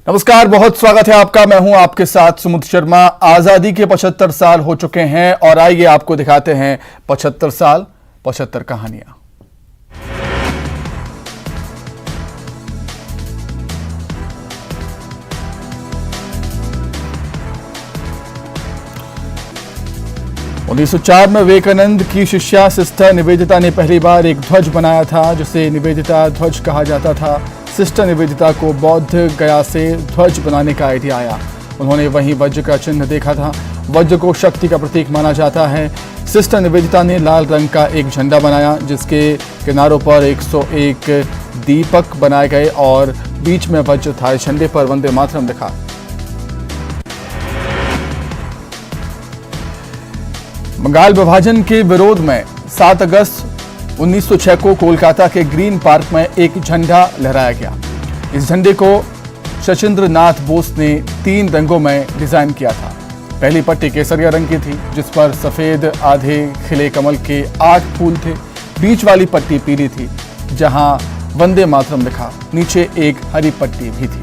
नमस्कार, बहुत स्वागत है आपका। मैं हूं आपके साथ सुमुद्र शर्मा। आजादी के 75 साल हो चुके हैं और आइए आपको दिखाते हैं 75 साल 75 कहानियां। उन्नीस 1904 में विवेकानंद की शिष्या सिस्टर निवेदिता ने पहली बार एक ध्वज बनाया था, जिसे निवेदिता ध्वज कहा जाता था। सिस्टर निवेदिता को बौद्ध गया से ध्वज बनाने का आइडिया आया। उन्होंने वहीं वज्र का चिन्ह देखा था। वज्र को शक्ति का प्रतीक माना जाता है। सिस्टर निवेदिता ने लाल रंग का एक झंडा बनाया, जिसके किनारों पर 101 दीपक बनाए गए और बीच में वज्र था। झंडे पर वंदे मातरम लिखा। बंगाल विभाजन के विरोध में 7 अगस्त 1906 को कोलकाता के ग्रीन पार्क में एक झंडा लहराया गया। इस झंडे को सचिंद्र नाथ बोस ने 3 रंगों में डिजाइन किया था। पहली पट्टी केसरिया रंग की थी, जिस पर सफेद आधे खिले कमल के 8 फूल थे। बीच वाली पट्टी पीली थी, जहां वंदे मातरम लिखा। नीचे एक हरी पट्टी भी थी।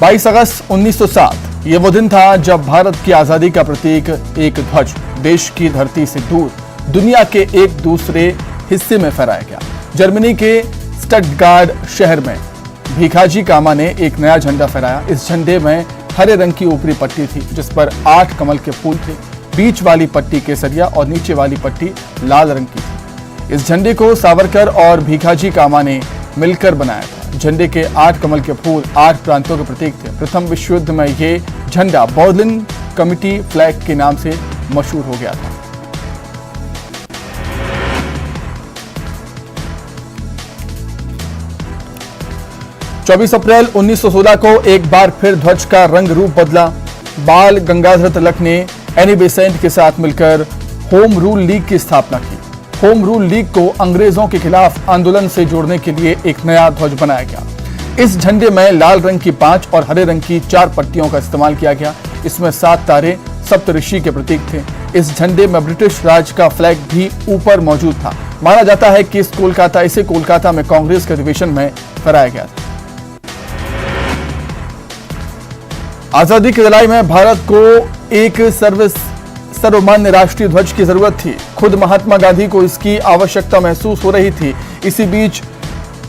22 अगस्त 1907 ये वो दिन था जब भारत की आजादी का प्रतीक एक ध्वज देश की धरती से दूर दुनिया के एक दूसरे हिस्से में फहराया गया। जर्मनी के स्टटगार्ड शहर में भीखाजी कामा ने एक नया झंडा फहराया। इस झंडे में हरे रंग की ऊपरी पट्टी थी, जिस पर 8 कमल के फूल थे। बीच वाली पट्टी केसरिया और नीचे वाली पट्टी लाल रंग की थी। इस झंडे को सावरकर और भीखाजी कामा ने मिलकर बनाया था। झंडे के 8 कमल के फूल 8 प्रांतों के प्रतीक थे। प्रथम विश्व युद्ध में ये झंडा बर्लिन कमिटी फ्लैग के नाम से मशहूर हो गया था। चौबीस अप्रैल 1916 को एक बार फिर ध्वज का रंग रूप बदला। बाल गंगाधर तिलक ने एनी बेसेंट के साथ मिलकर होम रूल लीग की स्थापना की। होम रूल लीग को अंग्रेजों के खिलाफ आंदोलन से जोड़ने के लिए एक नया ध्वज बनाया गया। इस झंडे में लाल रंग की 5 और हरे रंग की 4 पट्टियों का इस्तेमाल किया गया। इसमें 7 तारे सप्तऋषि के प्रतीक थे। इस झंडे में ब्रिटिश राज का फ्लैग भी ऊपर मौजूद था। माना जाता है कि इसे कोलकाता में कांग्रेस के अधिवेशन में फहराया गया था। आजादी की लड़ाई में भारत को एक सर्वमान्य राष्ट्रीय ध्वज की जरूरत थी। खुद महात्मा गांधी को इसकी आवश्यकता महसूस हो रही थी। इसी बीच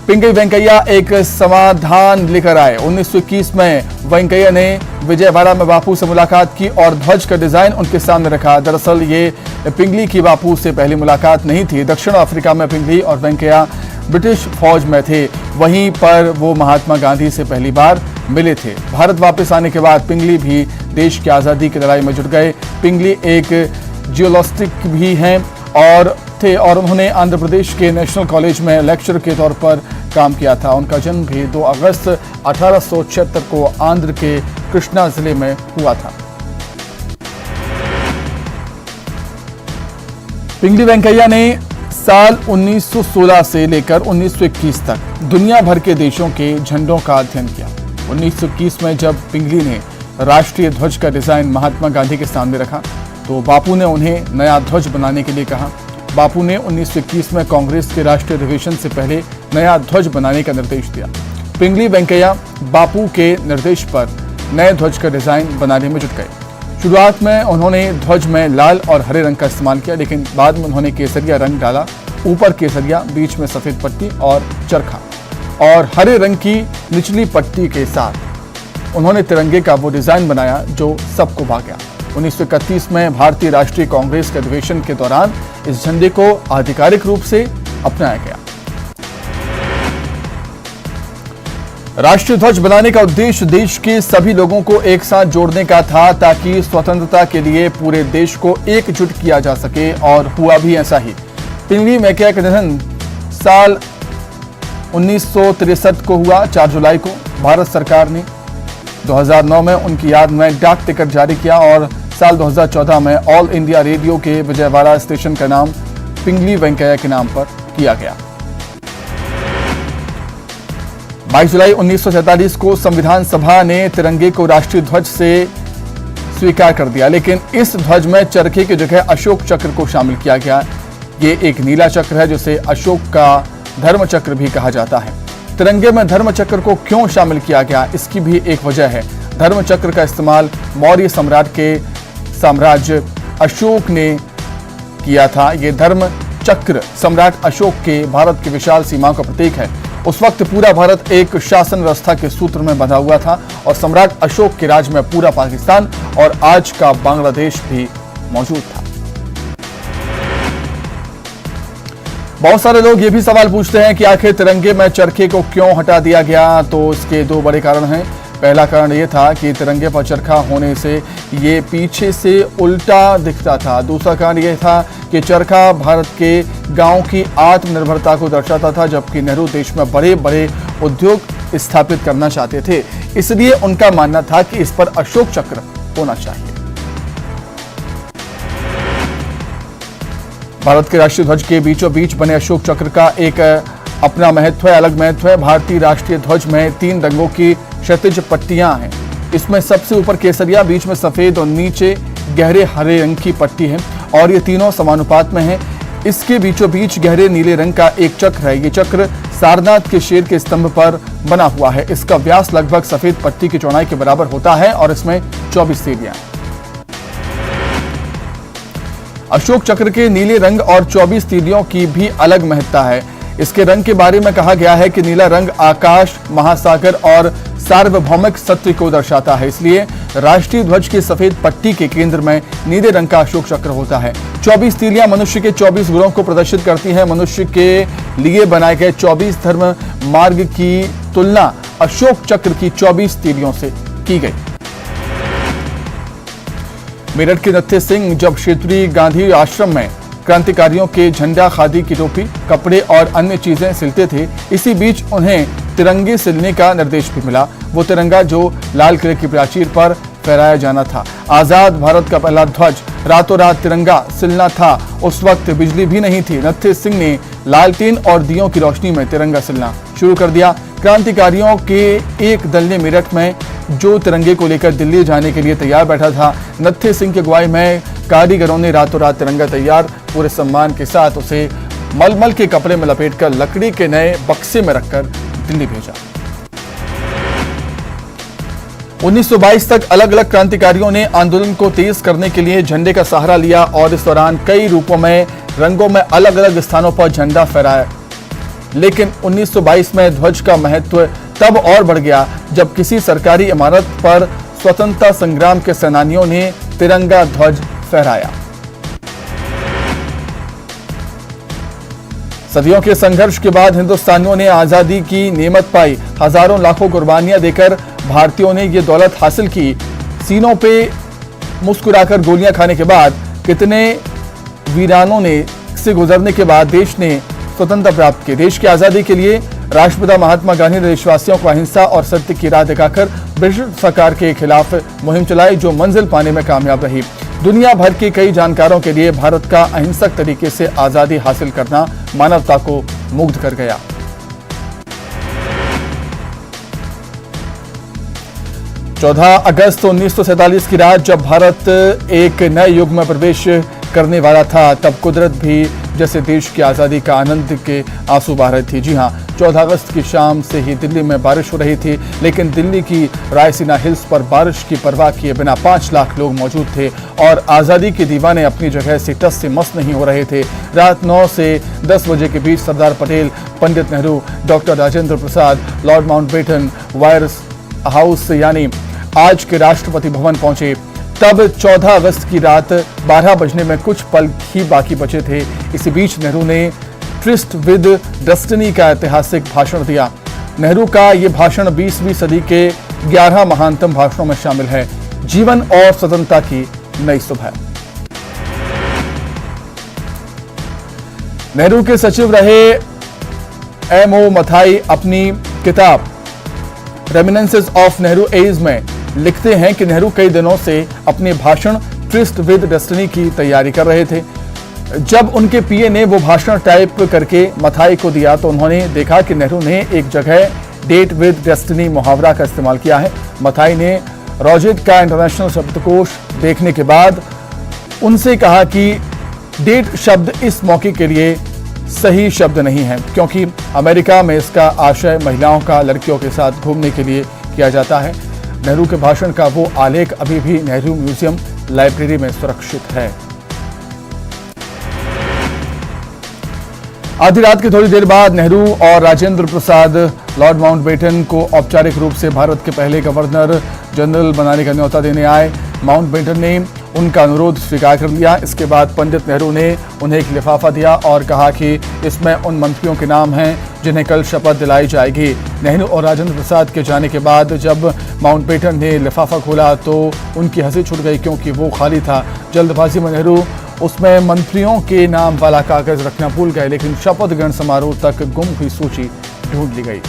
पिंगली वेंकैया एक समाधान लेकर आए। 1921 में वेंकैया ने विजयवाड़ा में बापू से मुलाकात की और ध्वज का डिजाइन उनके सामने रखा। दरअसल ये पिंगली की बापू से पहली मुलाकात नहीं थी। दक्षिण अफ्रीका में पिंगली और वेंकैया ब्रिटिश फौज में थे। वहीं पर वो महात्मा गांधी से पहली बार मिले थे। भारत वापस आने के बाद पिंगली भी देश की आजादी की लड़ाई में जुट गए। पिंगली एक जियोलॉजिस्ट भी हैं और उन्होंने आंध्र प्रदेश के नेशनल कॉलेज में लेक्चरर के तौर पर काम किया था। उनका जन्म भी 2 अगस्त 1876 को आंध्र के कृष्णा जिले में हुआ था। पिंगली वेंकैया ने साल 1916 से लेकर 1921 तक दुनिया भर के देशों के झंडों का अध्ययन किया। 1921 में जब पिंगली ने राष्ट्रीय ध्वज का डिजाइन महात्मा गांधी के सामने रखा, तो बापू ने उन्हें नया ध्वज बनाने के लिए कहा। बापू ने 1921 में कांग्रेस के राष्ट्रीय अधिवेशन से पहले नया ध्वज बनाने का निर्देश दिया। पिंगली वेंकैया बापू के निर्देश पर नए ध्वज का डिजाइन बनाने में जुट गए। शुरुआत में उन्होंने ध्वज में लाल और हरे रंग का इस्तेमाल किया, लेकिन बाद में उन्होंने केसरिया रंग डाला। ऊपर केसरिया, बीच में सफेद पट्टी और चरखा, और हरे रंग की निचली पट्टी के साथ उन्होंने तिरंगे का वो डिजाइन बनाया जो सबको भा गया। 1931 में भारतीय राष्ट्रीय कांग्रेस के अधिवेशन के दौरान इस झंडे को आधिकारिक रूप से अपनाया गया। राष्ट्रीय ध्वज बनाने का उद्देश्य देश के सभी लोगों को एक साथ जोड़ने का था, ताकि स्वतंत्रता के लिए पूरे देश को एकजुट किया जा सके, और हुआ भी ऐसा ही। पिंगली वेंकैया का निधन साल 1963 को हुआ। 4 जुलाई को भारत सरकार ने 2009 में उनकी याद में डाक टिकट जारी किया और साल 2014 में ऑल इंडिया रेडियो के विजयवाड़ा स्टेशन का नाम पिंगली वेंकैया के नाम पर किया गया। 22 जुलाई 1947 को संविधान सभा ने तिरंगे को राष्ट्रीय ध्वज से स्वीकार कर दिया, लेकिन इस ध्वज में चरखे की जगह अशोक चक्र को शामिल किया गया। ये एक नीला चक्र है जिसे अशोक का धर्म चक्र भी कहा जाता है। तिरंगे में धर्म चक्र को क्यों शामिल किया गया, इसकी भी एक वजह है। धर्म चक्र का इस्तेमाल मौर्य साम्राज्य अशोक ने किया था। ये धर्म चक्र सम्राट अशोक के भारत की विशाल सीमाओं का प्रतीक है। उस वक्त पूरा भारत एक शासन व्यवस्था के सूत्र में बंधा हुआ था और सम्राट अशोक के राज में पूरा पाकिस्तान और आज का बांग्लादेश भी मौजूद था। बहुत सारे लोग ये भी सवाल पूछते हैं कि आखिर तिरंगे में चरखे को क्यों हटा दिया गया। तो इसके दो बड़े कारण हैं। पहला कारण ये था कि तिरंगे पर चरखा होने से ये पीछे से उल्टा दिखता था। दूसरा कारण ये था कि चरखा भारत के गांव की आत्मनिर्भरता को दर्शाता था, जबकि नेहरू देश में बड़े बड़े उद्योग स्थापित करना चाहते थे। इसलिए उनका मानना था कि इस पर अशोक चक्र होना चाहिए। भारत के राष्ट्रीय ध्वज के बीचों बीच बने अशोक चक्र का एक अपना महत्व है, अलग महत्व है। भारतीय राष्ट्रीय ध्वज में 3 रंगों की क्षैतिज पट्टियां हैं। इसमें सबसे ऊपर केसरिया, बीच में सफेद और नीचे गहरे हरे रंग की पट्टी है और ये तीनों समानुपात में हैं। इसके बीचों बीच गहरे नीले रंग का एक चक्र है। ये चक्र सारनाथ के शेर के स्तंभ पर बना हुआ है। इसका व्यास लगभग सफेद पट्टी की चौड़ाई के बराबर होता है और इसमें 24 तीलियां। अशोक चक्र के नीले रंग और 24 तीलियों की भी अलग महत्ता है। इसके रंग के बारे में कहा गया है कि नीला रंग आकाश, महासागर और सार्वभौमिक सत्य को दर्शाता है। इसलिए राष्ट्रीय ध्वज की सफेद पट्टी के केंद्र में नीले रंग का अशोक चक्र होता है। 24 तीलियां मनुष्य के 24 गुणों को प्रदर्शित करती हैं। मनुष्य के लिए बनाए गए 24 धर्म मार्ग की तुलना अशोक चक्र की 24 तीलियों से की गई। मेरठ के नत्थे सिंह जब क्षेत्रीय गांधी आश्रम में क्रांतिकारियों के झंडा, खादी की टोपी, कपड़े और अन्य चीजें सिलते थे, इसी बीच उन्हें तिरंगे सिलने का निर्देश भी मिला। वो तिरंगा जो लाल किले की प्राचीर पर फहराया जाना था। आजाद भारत का पहला ध्वज रातों रात तिरंगा सिलना था। उस वक्त बिजली भी नहीं थी। नत्थे सिंह ने लालटेन और दियों की रोशनी में तिरंगा सिलना शुरू कर दिया। क्रांतिकारियों के एक दल ने मेरठ में जो तिरंगे को लेकर दिल्ली जाने के लिए तैयार बैठा था, नत्थे सिंह की अगुवाई में कारीगरों ने रातों रात तिरंगा तैयार पूरे सम्मान के साथ उसे मलमल के कपड़े में लपेटकर लकड़ी के नए बक्से में रखकर दिल्ली भेजा। 1922 तक अलग अलग क्रांतिकारियों ने आंदोलन को तेज करने के लिए झंडे का सहारा लिया और इस दौरान कई रूपों में, रंगों में अलग अलग स्थानों पर झंडा फहराया। लेकिन 1922 में ध्वज का महत्व तब और बढ़ गया जब किसी सरकारी इमारत पर स्वतंत्रता संग्राम के सेनानियों ने तिरंगा ध्वज फहराया। सदियों के संघर्ष के बाद हिंदुस्तानियों ने आजादी की नेमत पाई। हजारों लाखों कुर्बानियां देकर भारतीयों ने ये दौलत हासिल की। सीनों पे मुस्कुराकर गोलियां खाने के बाद, कितने वीरानों ने से गुजरने के बाद देश ने स्वतंत्रता प्राप्त की। देश की आजादी के लिए राष्ट्रपिता महात्मा गांधी ने देशवासियों को अहिंसा और सत्य की राह दिखाकर ब्रिटिश सरकार के खिलाफ मुहिम चलाई, जो मंजिल पाने में कामयाब रही। दुनिया भर के कई जानकारों के लिए भारत का अहिंसक तरीके से आजादी हासिल करना मानवता को मुग्ध कर गया। चौदह अगस्त 1947 की रात जब भारत एक नए युग में प्रवेश करने वाला था, तब कुदरत भी जैसे देश की आज़ादी का आनंद के आंसू बहा रही थी। जी हां, 14 अगस्त की शाम से ही दिल्ली में बारिश हो रही थी, लेकिन दिल्ली की रायसीना हिल्स पर बारिश की परवाह किए बिना 5 लाख लोग मौजूद थे और आज़ादी के दीवाने अपनी जगह से टस से मस नहीं हो रहे थे। रात 9 से 10 बजे के बीच Sardar Patel, Pandit Nehru, doctor Rajendra Prasad, Lord Mountbatten white house यानी आज के राष्ट्रपति भवन पहुंचे। तब 14 अगस्त की रात 12 बजने में कुछ पल ही बाकी बचे थे। इसी बीच नेहरू ने ट्रिस्ट विद डेस्टिनी का ऐतिहासिक भाषण दिया। नेहरू का ये भाषण 20वीं सदी के 11 महानतम भाषणों में शामिल है। जीवन और स्वतंत्रता की नई सुबह। नेहरू के सचिव रहे M.O. मथाई अपनी किताब रेमिनेंसेस ऑफ नेहरू एज में लिखते हैं कि नेहरू कई दिनों से अपने भाषण ट्रिस्ट विद डेस्टिनी की तैयारी कर रहे थे। जब उनके पीए ने वो भाषण टाइप करके मथाई को दिया तो उन्होंने देखा कि नेहरू ने एक जगह डेट विद डेस्टिनी मुहावरा का इस्तेमाल किया है। मथाई ने रॉजेट का इंटरनेशनल शब्दकोश देखने के बाद उनसे कहा कि डेट शब्द इस मौके के लिए सही शब्द नहीं है, क्योंकि अमेरिका में इसका आशय महिलाओं का लड़कियों के साथ घूमने के लिए किया जाता है। नेहरू के भाषण का वो आलेख अभी भी नेहरू म्यूजियम लाइब्रेरी में सुरक्षित है। आधी रात की थोड़ी देर बाद नेहरू और राजेंद्र प्रसाद लॉर्ड माउंटबेटन को औपचारिक रूप से भारत के पहले गवर्नर जनरल बनाने का न्योता देने आए। माउंटबेटन ने उनका अनुरोध स्वीकार कर लिया। इसके बाद पंडित नेहरू ने उन्हें एक लिफाफा दिया और कहा कि इसमें उन मंत्रियों के नाम हैं जिन्हें कल शपथ दिलाई जाएगी। नेहरू और राजेंद्र प्रसाद के जाने के बाद जब माउंटबेटन ने लिफाफा खोला तो उनकी हंसी छूट गई, क्योंकि वो खाली था। जल्दबाजी में नेहरू उसमें मंत्रियों के नाम वाला कागज रखना भूल गए, लेकिन शपथ ग्रहण समारोह तक गुम हुई सूची ढूंढ ली गई।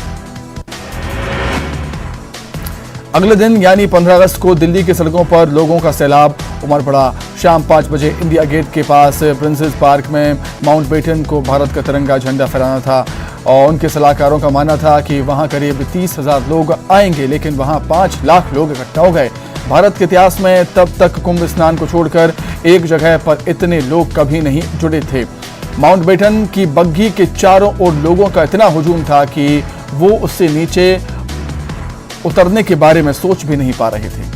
अगले दिन यानी 15 अगस्त को दिल्ली की सड़कों पर लोगों का सैलाब उमड़ पड़ा। शाम 5 बजे इंडिया गेट के पास प्रिंसेस पार्क में माउंटबेटन को भारत का तिरंगा झंडा फहराना था और उनके सलाहकारों का मानना था कि वहां करीब 30,000 लोग आएंगे, लेकिन वहां 5 लाख लोग इकट्ठा हो गए। भारत के इतिहास में तब तक कुंभ स्नान को छोड़कर एक जगह पर इतने लोग कभी नहीं जुड़े थे। माउंटबेटन की बग्घी के चारों ओर लोगों का इतना हुजूम था कि वो उससे नीचे उतरने के बारे में सोच भी नहीं पा रहे थे।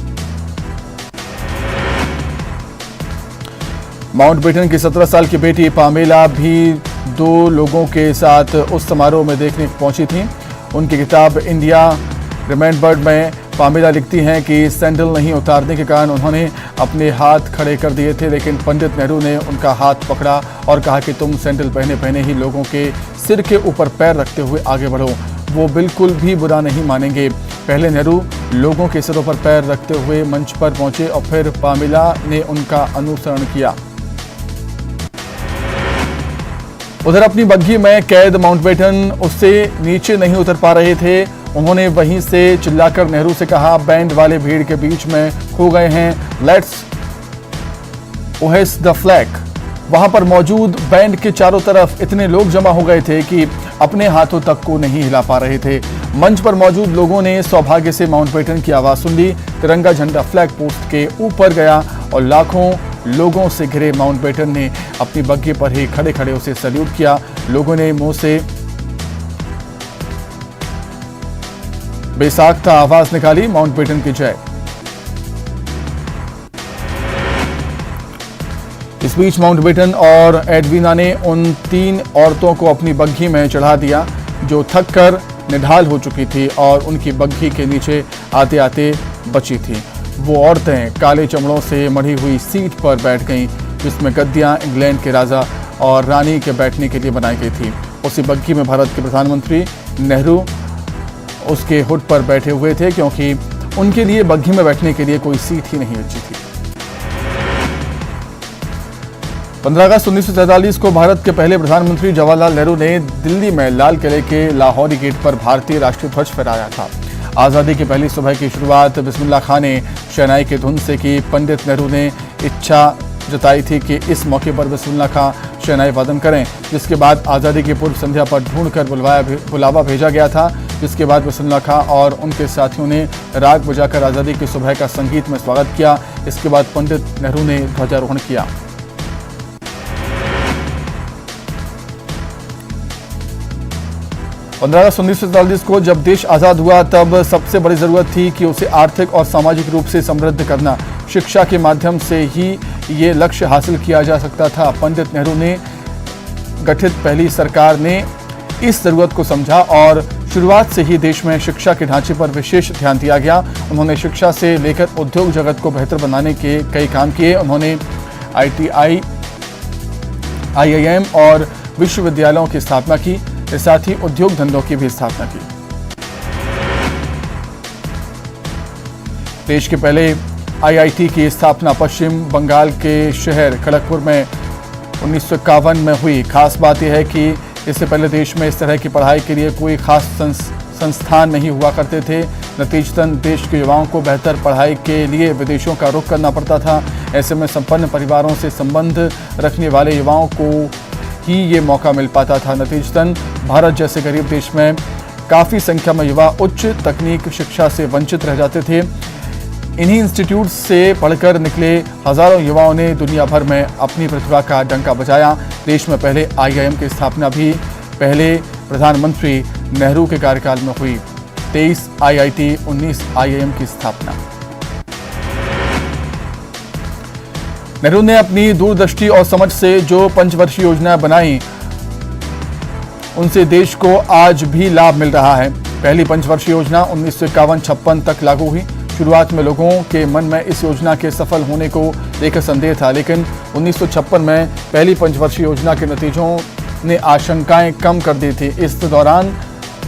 माउंटबेटन की 17 साल की बेटी पामेला भी 2 लोगों के साथ उस समारोह में देखने पहुंची थी। उनकी किताब इंडिया रिमेंबर्ड में पामेला लिखती हैं कि सैंडल नहीं उतारने के कारण उन्होंने अपने हाथ खड़े कर दिए थे, लेकिन पंडित नेहरू ने उनका हाथ पकड़ा और कहा कि तुम सैंडल पहने पहने ही लोगों के सिर के ऊपर पैर रखते हुए आगे बढ़ो। वो बिल्कुल भी बुरा नहीं मानेंगे। पहले नेहरू लोगों के सिरों पर पैर रखते हुए मंच पर पहुंचे और फिर पामेला ने उनका अनुसरण किया। उधर अपनी बग्घी में कैद माउंटबेटन उससे नीचे नहीं उतर पा रहे थे। उन्होंने वहीं से चिल्लाकर नेहरू से कहा, बैंड वाले भीड़ के बीच में खो गए हैं, लेट्स होइस्ट द फ्लैग। वहां पर मौजूद बैंड के चारों तरफ इतने लोग जमा हो गए थे कि अपने हाथों तक को नहीं हिला पा रहे थे। मंच पर मौजूद लोगों ने सौभाग्य से माउंटबेटन की आवाज सुन ली। तिरंगा झंडा फ्लैग पोस्ट के ऊपर गया और लाखों लोगों से घिरे माउंटबेटन ने अपनी बग्घी पर ही खड़े खड़े उसे सैल्यूट किया। लोगों ने मुंह से बेसाख्ता आवाज निकाली, माउंटबेटन की जय। इस बीच माउंटबेटन और एडविना ने उन 3 औरतों को अपनी बग्घी में चढ़ा दिया जो थककर निढाल हो चुकी थी और उनकी बग्घी के नीचे आते आते बची थी। वो औरतें काले चमड़ों से मढ़ी हुई सीट पर बैठ गईं, जिसमें गद्दियां इंग्लैंड के राजा और रानी के बैठने के लिए बनाई गई थी। उसी बग्घी में भारत के प्रधानमंत्री नेहरू उसके हुड पर बैठे हुए थे, क्योंकि उनके लिए बग्घी में बैठने के लिए कोई सीट ही नहीं बची थी। 15 अगस्त 1943 को भारत के पहले प्रधानमंत्री जवाहरलाल नेहरू ने दिल्ली में लाल किले के लाहौरी गेट पर भारतीय राष्ट्रीय ध्वज फहराया था। आज़ादी की पहली सुबह की शुरुआत बिस्मिल्लाह खां ने शहनाई की धुन से की। पंडित नेहरू ने इच्छा जताई थी कि इस मौके पर बिस्मिल्लाह खां शहनाई वादन करें, जिसके बाद आज़ादी की पूर्व संध्या पर ढूंढकर बुलावा भेजा गया था। जिसके बाद बिस्मिल्लाह खां और उनके साथियों ने राग बजाकर आज़ादी की सुबह का संगीत में स्वागत किया। इसके बाद पंडित नेहरू ने ध्वजारोहण किया। 15 अगस्त 1947 को जब देश आज़ाद हुआ तब सबसे बड़ी ज़रूरत थी कि उसे आर्थिक और सामाजिक रूप से समृद्ध करना। शिक्षा के माध्यम से ही ये लक्ष्य हासिल किया जा सकता था। पंडित नेहरू ने गठित पहली सरकार ने इस ज़रूरत को समझा और शुरुआत से ही देश में शिक्षा के ढांचे पर विशेष ध्यान दिया गया। उन्होंने शिक्षा से लेकर उद्योग जगत को बेहतर बनाने के कई काम किए। उन्होंने ITI, IIM और विश्वविद्यालयों की स्थापना की। इसके साथ ही उद्योग धंधों की भी स्थापना की। देश के पहले IIT की स्थापना पश्चिम बंगाल के शहर खड़गपुर में 1951 में हुई। खास बात यह है कि इससे पहले देश में इस तरह की पढ़ाई के लिए कोई खास संस्थान नहीं हुआ करते थे। नतीजतन देश के युवाओं को बेहतर पढ़ाई के लिए विदेशों का रुख करना पड़ता था। ऐसे में संपन्न परिवारों से संबंध रखने वाले युवाओं को ही ये मौका मिल पाता था। नतीजतन भारत जैसे गरीब देश में काफ़ी संख्या में युवा उच्च तकनीक शिक्षा से वंचित रह जाते थे। इन्हीं इंस्टीट्यूट से पढ़कर निकले हजारों युवाओं ने दुनिया भर में अपनी प्रतिभा का डंका बजाया। देश में पहले IIM की स्थापना भी पहले प्रधानमंत्री नेहरू के कार्यकाल में हुई। 23 IIT, 19 IIM की स्थापना। नेहरू ने अपनी दूरदृष्टि और समझ से जो पंचवर्षीय योजना बनाई, उनसे देश को आज भी लाभ मिल रहा है। पहली पंचवर्षीय योजना 1951-56 तक लागू हुई। शुरुआत में लोगों के मन में इस योजना के सफल होने को लेकर संदेह था, लेकिन 1956 में पहली पंचवर्षीय योजना के नतीजों ने आशंकाएं कम कर दी थी। इस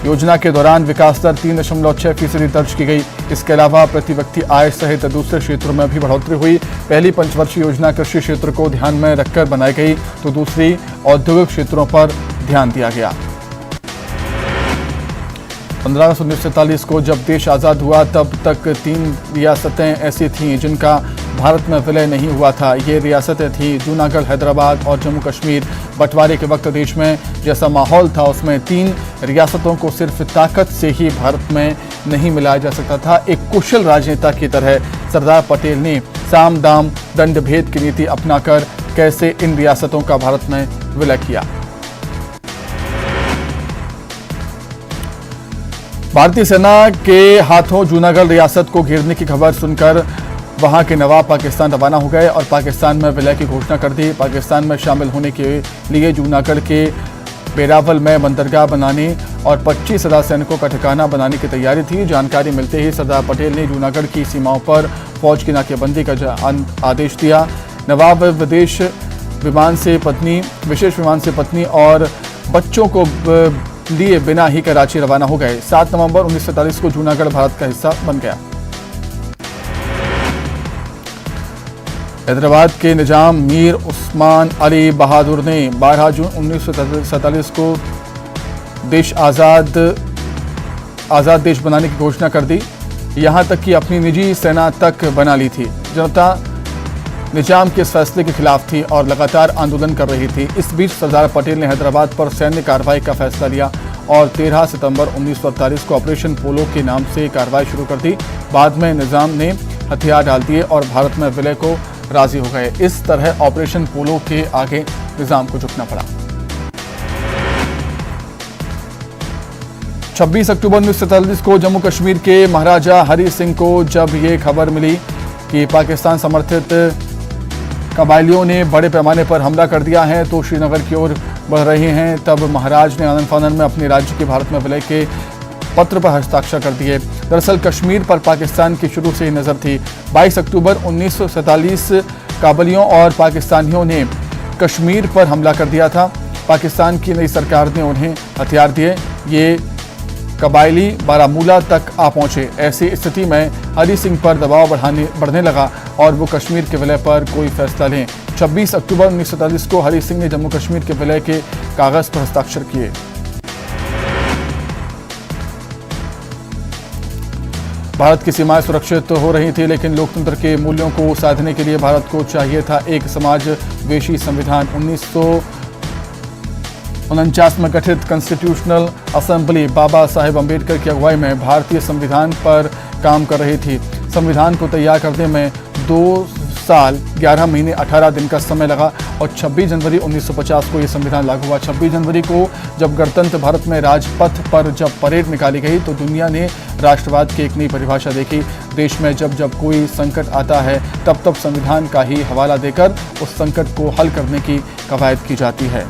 योजना के दौरान विकास दर 3.6% दर्ज की गई। इसके अलावा प्रति व्यक्ति आय सहित दूसरे क्षेत्रों में भी बढ़ोतरी हुई। पहली पंचवर्षीय योजना कृषि क्षेत्र को ध्यान में रखकर बनाई गई, तो दूसरी औद्योगिक क्षेत्रों पर ध्यान दिया गया। 15 अगस्त 1947 को जब देश आज़ाद हुआ, तब तक 3 रियासतें ऐसी थीं जिनका भारत में विलय नहीं हुआ था। ये रियासतें थीं जूनागढ़, हैदराबाद और जम्मू कश्मीर। बंटवारे के वक्त देश में जैसा माहौल था, उसमें 3 रियासतों को सिर्फ ताकत से ही भारत में नहीं मिलाया जा सकता था। एक कुशल राजनेता की तरह सरदार पटेल ने साम दाम दंड भेद की नीति अपनाकर कैसे इन रियासतों का भारत में विलय किया। भारतीय सेना के हाथों जूनागढ़ रियासत को घेरने की खबर सुनकर वहां के नवाब पाकिस्तान रवाना हो गए और पाकिस्तान में विलय की घोषणा कर दी। पाकिस्तान में शामिल होने के लिए जूनागढ़ के बेरावल में बंदरगाह बनाने और 25,000 सैनिकों का ठिकाना बनाने की तैयारी थी। जानकारी मिलते ही सरदार पटेल ने जूनागढ़ की सीमाओं पर फौज की नाकेबंदी का आदेश दिया। नवाब विशेष विमान से पत्नी और बच्चों को लिए बिना ही कराची रवाना हो गए। 7 नवंबर 1947 को जूनागढ़ भारत का हिस्सा बन गया। हैदराबाद के निजाम मीर उस्मान अली बहादुर ने 12 जून 1947 को देश आज़ाद देश बनाने की घोषणा कर दी। यहां तक कि अपनी निजी सेना तक बना ली थी। जनता निजाम के इस फैसले के खिलाफ थी और लगातार आंदोलन कर रही थी। इस बीच सरदार पटेल ने हैदराबाद पर सैन्य कार्रवाई का फैसला लिया और 13 सितंबर 1948 को ऑपरेशन पोलो के नाम से कार्रवाई शुरू कर दी। बाद में निजाम ने हथियार डाल दिए और भारत में विलय को राजी हो गए। इस तरह ऑपरेशन पोलो के आगे निजाम को झुकना पड़ा। 26 अक्टूबर 1947 को जम्मू कश्मीर के महाराजा हरि सिंह को जब ये खबर मिली कि पाकिस्तान समर्थित कबायलियों ने बड़े पैमाने पर हमला कर दिया है, तो श्रीनगर की ओर बढ़ रहे हैं, तब महाराज ने आनन फानन में अपने राज्य के भारत में विलय के पत्र पर हस्ताक्षर कर दिए। दरअसल कश्मीर पर पाकिस्तान की शुरू से ही नजर थी। 22 अक्टूबर 1947 काबलियों और पाकिस्तानियों ने कश्मीर पर हमला कर दिया था। पाकिस्तान की नई सरकार ने उन्हें हथियार दिए। ये कबायली बारामूला तक आ पहुंचे। ऐसी स्थिति में हरि सिंह पर दबाव बढ़ने लगा और वो कश्मीर के विलय पर कोई फैसला लें। 26 अक्टूबर 1947 को हरि सिंह ने जम्मू कश्मीर के विलय के कागज पर हस्ताक्षर किए। भारत की सीमाएं सुरक्षित हो रही थी, लेकिन लोकतंत्र के मूल्यों को साधने के लिए भारत को चाहिए था एक समाजवेशी संविधान। 1949 में गठित कॉन्स्टिट्यूशनल असेंबली बाबा साहेब अम्बेडकर की अगुवाई में भारतीय संविधान पर काम कर रही थी। संविधान को तैयार करने में 2 साल 11 महीने 18 दिन का समय लगा और 26 जनवरी 1950 को यह संविधान लागू हुआ। 26 जनवरी को जब गणतंत्र भारत में राजपथ पर जब परेड निकाली गई, तो दुनिया ने राष्ट्रवाद की एक नई परिभाषा देखी। देश में जब कोई संकट आता है, तब संविधान का ही हवाला देकर उस संकट को हल करने की कवायद की जाती है।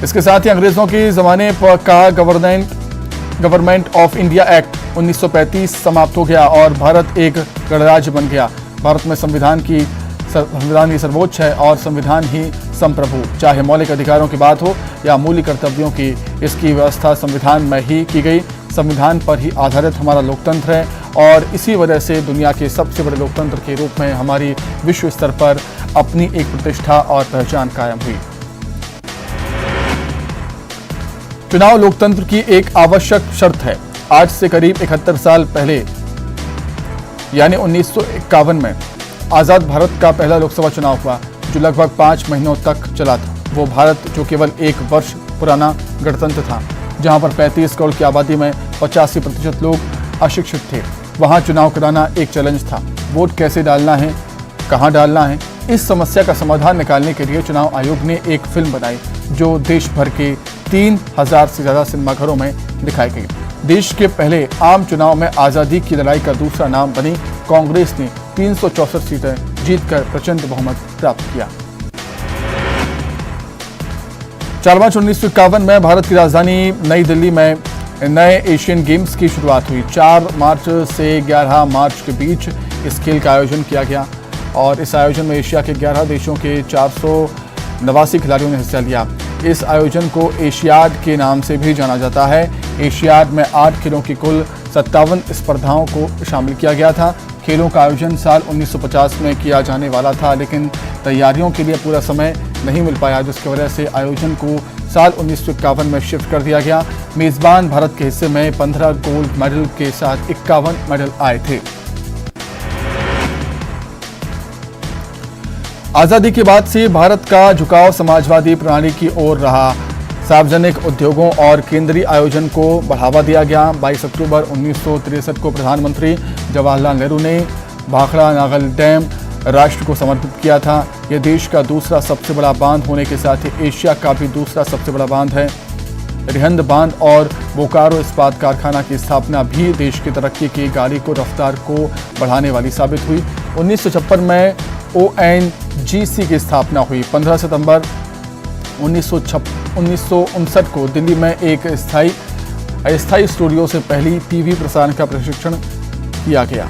इसके साथ ही अंग्रेजों के जमाने का गवर्नमेंट ऑफ इंडिया एक्ट 1935 समाप्त हो गया और भारत एक गणराज्य बन गया। भारत में संविधान ही सर्वोच्च है और संविधान ही संप्रभु। चाहे मौलिक अधिकारों की बात हो या मूल्य कर्तव्यों की, इसकी व्यवस्था संविधान में ही की गई। संविधान पर ही आधारित हमारा लोकतंत्र है और इसी वजह से दुनिया के सबसे बड़े लोकतंत्र के रूप में हमारी विश्व स्तर पर अपनी एक प्रतिष्ठा और पहचान कायम हुई। चुनाव लोकतंत्र की एक आवश्यक शर्त है। आज से करीब 71 साल पहले यानी 1951 में आज़ाद भारत का पहला लोकसभा चुनाव हुआ, जो लगभग 5 महीनों तक चला था। वो भारत जो केवल 1 वर्ष पुराना गणतंत्र था, जहां पर 35 करोड़ की आबादी में 85% लोग अशिक्षित थे। वहां चुनाव कराना एक चैलेंज था। वोट कैसे डालना है कहां डालना है। इस समस्या का समाधान निकालने के लिए चुनाव आयोग ने एक फिल्म बनाई जो देश भर के 3000 से ज्यादा सिनेमाघरों में दिखाई गई। देश के पहले आम चुनाव में आजादी की लड़ाई का दूसरा नाम बनी कांग्रेस ने 364 सीटें जीतकर प्रचंड बहुमत प्राप्त किया। 4 मार्च 1951 में भारत की राजधानी नई दिल्ली में नए एशियन गेम्स की शुरुआत हुई। 4 मार्च से 11 मार्च के बीच इस खेल का आयोजन किया गया और इस आयोजन में एशिया के 11 देशों के 489 खिलाड़ियों ने हिस्सा लिया। इस आयोजन को एशियाड के नाम से भी जाना जाता है। एशियाड में 8 खेलों की कुल 57 स्पर्धाओं को शामिल किया गया था। खेलों का आयोजन साल 1950 में किया जाने वाला था, लेकिन तैयारियों के लिए पूरा समय नहीं मिल पाया, जिसकी वजह से आयोजन को साल 1951 में शिफ्ट कर दिया गया। मेजबान भारत के हिस्से में 15 गोल्ड मेडल के साथ 51 मेडल आए थे। आजादी के बाद से भारत का झुकाव समाजवादी प्रणाली की ओर रहा। सार्वजनिक उद्योगों और केंद्रीय आयोजन को बढ़ावा दिया गया। 22 अक्टूबर 1963 को प्रधानमंत्री जवाहरलाल नेहरू ने भाखड़ा नागल डैम राष्ट्र को समर्पित किया था। यह देश का दूसरा सबसे बड़ा बांध होने के साथ ही एशिया का भी दूसरा सबसे बड़ा बांध है। रिहंद बांध और बोकारो इस्पात कारखाना की स्थापना भी देश की तरक्की की गाड़ी को रफ्तार को बढ़ाने वाली साबित हुई। 1956 में ONGC की स्थापना हुई। 15 सितंबर 1959 को दिल्ली में एक अस्थायी स्टूडियो से पहली टीवी प्रसारण का प्रशिक्षण किया गया।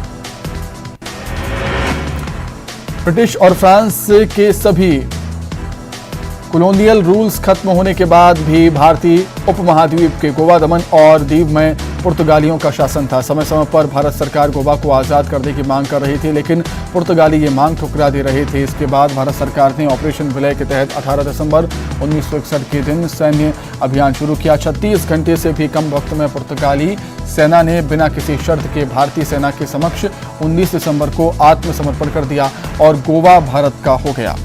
ब्रिटिश और फ्रांस के सभी कॉलोनियल रूल्स खत्म होने के बाद भी भारतीय उपमहाद्वीप के गोवा, दमन और दीव में पुर्तगालियों का शासन था। समय समय पर भारत सरकार गोवा को आज़ाद करने की मांग कर रही थी, लेकिन पुर्तगाली ये मांग ठुकरा दे रहे थे। इसके बाद भारत सरकार ने ऑपरेशन विलय के तहत 18 दिसंबर 1961 के दिन सैन्य अभियान शुरू किया। 36 घंटे से भी कम वक्त में पुर्तगाली सेना ने बिना किसी शर्त के भारतीय सेना के समक्ष 19 दिसंबर को आत्मसमर्पण कर दिया और गोवा भारत का हो गया।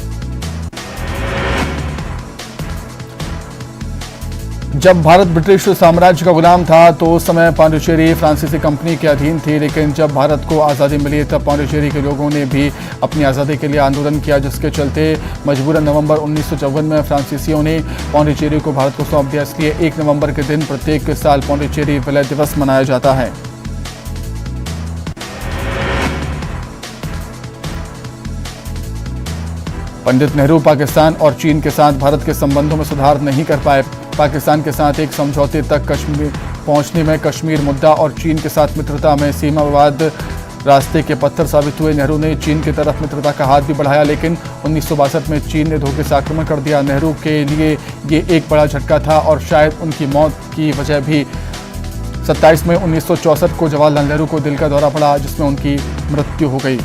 जब भारत ब्रिटिश साम्राज्य का गुलाम था तो उस समय पांडिचेरी फ्रांसीसी कंपनी के अधीन थी, लेकिन जब भारत को आज़ादी मिली तब पांडिचेरी के लोगों ने भी अपनी आज़ादी के लिए आंदोलन किया, जिसके चलते मजबूरन नवंबर 1954 में फ्रांसीसियों ने पांडिचेरी को भारत को सौंप दिया। इसलिए 1 नवंबर के दिन प्रत्येक साल पांडिचेरी विलय दिवस मनाया जाता है। पंडित नेहरू पाकिस्तान और चीन के साथ भारत के संबंधों में सुधार नहीं कर पाए। पाकिस्तान के साथ एक समझौते तक कश्मीर पहुंचने में कश्मीर मुद्दा और चीन के साथ मित्रता में सीमा विवाद रास्ते के पत्थर साबित हुए। नेहरू ने चीन की तरफ मित्रता का हाथ भी बढ़ाया, लेकिन 1962 में चीन ने धोखे से आक्रमण कर दिया। नेहरू के लिए ये एक बड़ा झटका था और शायद उनकी मौत की वजह भी। 27 मई 1964 को जवाहरलाल नेहरू को दिल का दौरा पड़ा, जिसमें उनकी मृत्यु हो गई।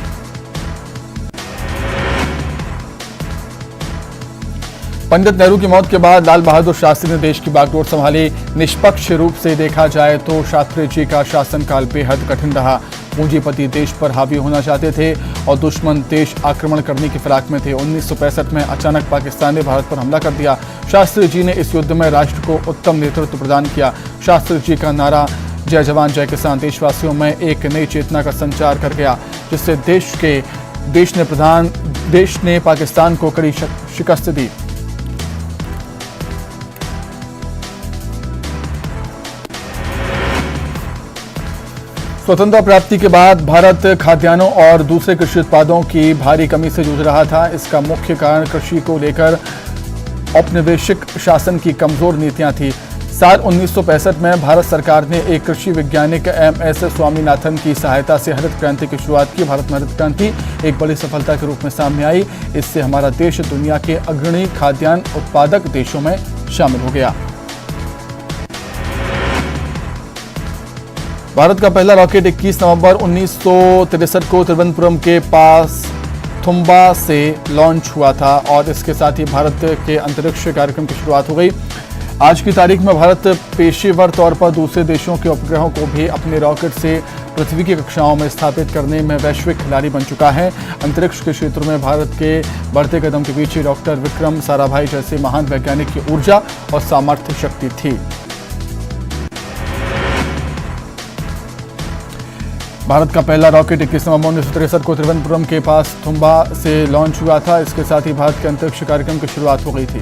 पंडित नेहरू की मौत के बाद लाल बहादुर शास्त्री ने देश की बागडोर संभाली। निष्पक्ष रूप से देखा जाए तो शास्त्री जी का शासनकाल बेहद कठिन रहा। पूंजीपति देश पर हावी होना चाहते थे और दुश्मन देश आक्रमण करने की फिराक में थे। 1965 में अचानक पाकिस्तान ने भारत पर हमला कर दिया। शास्त्री जी ने इस युद्ध में राष्ट्र को उत्तम नेतृत्व प्रदान किया। शास्त्री जी का नारा जय जवान जय किसान देशवासियों में एक नई चेतना का संचार कर गया, जिससे देश ने पाकिस्तान को कड़ी शिकस्त दी। स्वतंत्रता प्राप्ति के बाद भारत खाद्यान्नों और दूसरे कृषि उत्पादों की भारी कमी से जूझ रहा था। इसका मुख्य कारण कृषि को लेकर औपनिवेशिक शासन की कमजोर नीतियां थी। साल 1965 में भारत सरकार ने एक कृषि वैज्ञानिक MS स्वामीनाथन की सहायता से हरित क्रांति की शुरुआत की। भारत में हरित क्रांति एक बड़ी सफलता के रूप में सामने आई। इससे हमारा देश दुनिया के अग्रणी खाद्यान्न उत्पादक देशों में शामिल हो गया। भारत का पहला रॉकेट 21 नवंबर 1963 को तिरुवनंतपुरम के पास थुम्बा से लॉन्च हुआ था और इसके साथ ही भारत के अंतरिक्ष कार्यक्रम की शुरुआत हो गई। आज की तारीख में भारत पेशेवर तौर पर दूसरे देशों के उपग्रहों को भी अपने रॉकेट से पृथ्वी की कक्षाओं में स्थापित करने में वैश्विक खिलाड़ी बन चुका है। अंतरिक्ष के क्षेत्र में भारत के बढ़ते कदम के पीछे डॉक्टर विक्रम साराभाई जैसे महान वैज्ञानिक की ऊर्जा और सामर्थ्य शक्ति थी। भारत का पहला रॉकेट 21 नवंबर 1963 को त्रिवेंद्रपुरम के पास थुम्बा से लॉन्च हुआ था। इसके साथ ही भारत के अंतरिक्ष कार्यक्रम की शुरुआत हो गई थी।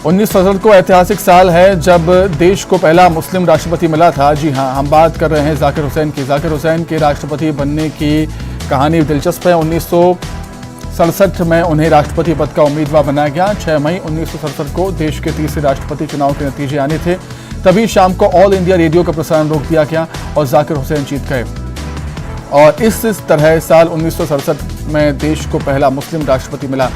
1967 को ऐतिहासिक साल है जब देश को पहला मुस्लिम राष्ट्रपति मिला था। जी हां, हम बात कर रहे हैं जाकिर हुसैन की। जाकिर हुसैन के राष्ट्रपति बनने की कहानी दिलचस्प है। 1967 में उन्हें राष्ट्रपति पद का उम्मीदवार बनाया गया। 6 मई 1967 को देश के तीसरे राष्ट्रपति चुनाव के नतीजे आने थे। तभी शाम को ऑल इंडिया रेडियो का प्रसारण रोक दिया गया और जाकिर हुसैन जीत गए। और इस तरह साल 1967 में देश को पहला मुस्लिम राष्ट्रपति मिला।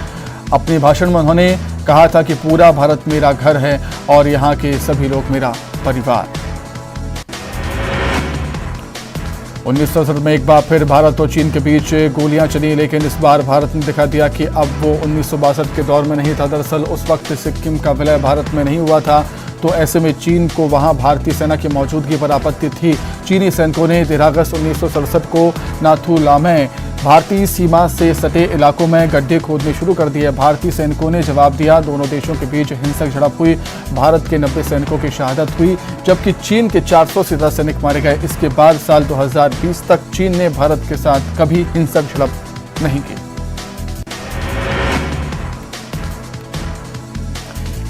अपने भाषण में उन्होंने कहा था कि पूरा भारत मेरा घर है और यहाँ के सभी लोग मेरा परिवार। 1967 में एक बार फिर भारत और चीन के बीच गोलियां चली, लेकिन इस बार भारत ने दिखा दिया कि अब वो 1962 के दौर में नहीं था। दरअसल उस वक्त सिक्किम का विलय भारत में नहीं हुआ था, तो ऐसे में चीन को वहां भारतीय सेना की मौजूदगी पर आपत्ति थी। चीनी सैनिकों ने 13 अगस्त 1967 को नाथुला में भारतीय सीमा से सटे इलाकों में गड्ढे खोदने शुरू कर दिए। भारतीय सैनिकों ने जवाब दिया। दोनों देशों के बीच हिंसक झड़प हुई। भारत के 90 सैनिकों की शहादत हुई, जबकि चीन के 400 से ज्यादा सैनिक मारे गए। इसके बाद साल 2020 तक चीन ने भारत के साथ कभी हिंसक झड़प नहीं की।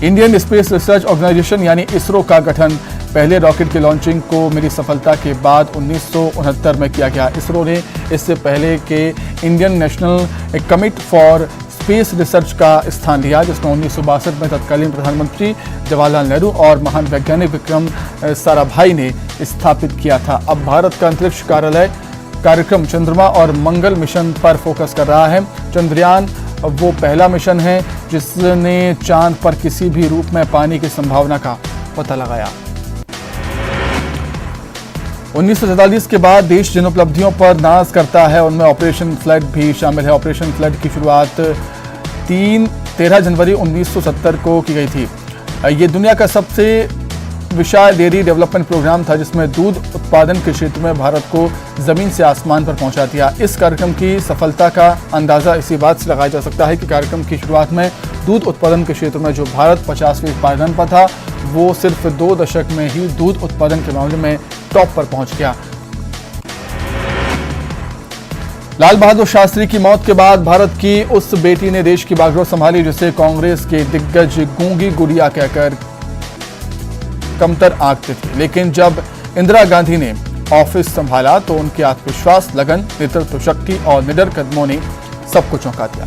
इंडियन स्पेस रिसर्च ऑर्गेनाइजेशन यानी इसरो का गठन पहले रॉकेट की लॉन्चिंग को मिली सफलता के बाद 1969 में किया गया। इसरो ने इससे पहले के Indian national committee for space research का स्थान लिया, जिसमें 1962 में तत्कालीन प्रधानमंत्री जवाहरलाल नेहरू और महान वैज्ञानिक विक्रम साराभाई ने स्थापित किया था। अब भारत का अंतरिक्ष कार्यक्रम चंद्रमा और मंगल मिशन पर फोकस कर रहा है। चंद्रयान वो पहला मिशन है जिसने चांद पर किसी भी रूप में पानी की संभावना का पता लगाया। 1947 के बाद देश जिन उपलब्धियों पर नाज करता है उनमें ऑपरेशन फ्लड भी शामिल है। ऑपरेशन फ्लड की शुरुआत 13 जनवरी 1970 को की गई थी। ये दुनिया का सबसे विशाल डेयरी डेवलपमेंट प्रोग्राम था, जिसमें दूध उत्पादन के क्षेत्र में भारत को जमीन से आसमान पर पहुंचा दिया। इस कार्यक्रम की सफलता का अंदाजा इसी बात से लगाया जा सकता है कि कार्यक्रम की शुरुआत में दूध उत्पादन के क्षेत्र में जो भारत 50वें पायदान पर था, वो सिर्फ 2 दशक में ही दूध उत्पादन के मामले में टॉप पर पहुंच गया। लाल बहादुर शास्त्री की मौत के बाद भारत की उस बेटी ने देश की बागडोर संभाली जिसे कांग्रेस के दिग्गज गूंगी गुड़िया कहकर कमतर आंकते थे। लेकिन जब इंदिरा गांधी ने ऑफिस संभाला तो उनके आत्मविश्वास, लगन, नेतृत्व शक्ति और निडर कदमों ने सबको चौंका दिया।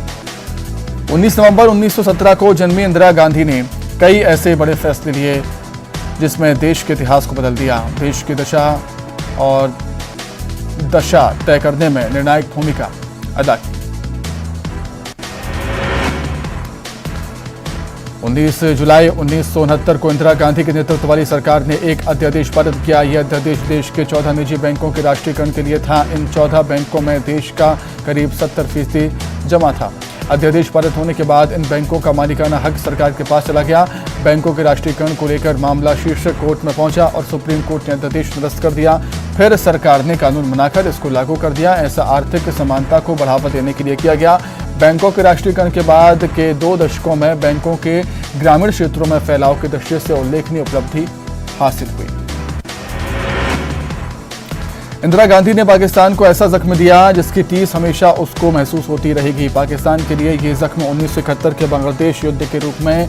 19 नवंबर 1917 को जन्मी इंदिरा गांधी ने कई ऐसे बड़े फैसले लिए जिसमें देश के इतिहास को बदल दिया। देश की दशा तय करने में निर्णायक भूमिका अदा की। 19 जुलाई 1969 को इंदिरा गांधी के नेतृत्व वाली सरकार ने एक अध्यादेश पारित किया। यह अध्यादेश देश के 14 निजी बैंकों के राष्ट्रीयकरण के लिए था। इन 14 बैंकों में देश का करीब 70% जमा था। अध्यादेश पारित होने के बाद इन बैंकों का मालिकाना हक सरकार के पास चला गया। बैंकों के राष्ट्रीयकरण को लेकर मामला शीर्ष कोर्ट में पहुंचा और सुप्रीम कोर्ट ने अध्यादेश निरस्त कर दिया। फिर सरकार ने कानून बनाकर इसको लागू कर दिया। ऐसा आर्थिक समानता को बढ़ावा देने के लिए किया गया। बैंकों के राष्ट्रीयकरण के बाद के 2 दशकों में बैंकों के ग्रामीण क्षेत्रों में फैलाव की दृष्टि से उल्लेखनीय उपलब्धि हासिल हुई। इंदिरा गांधी ने पाकिस्तान को ऐसा जख्म दिया जिसकी टीस हमेशा उसको महसूस होती रहेगी। पाकिस्तान के लिए ये जख्म 1971 के बांग्लादेश युद्ध के रूप में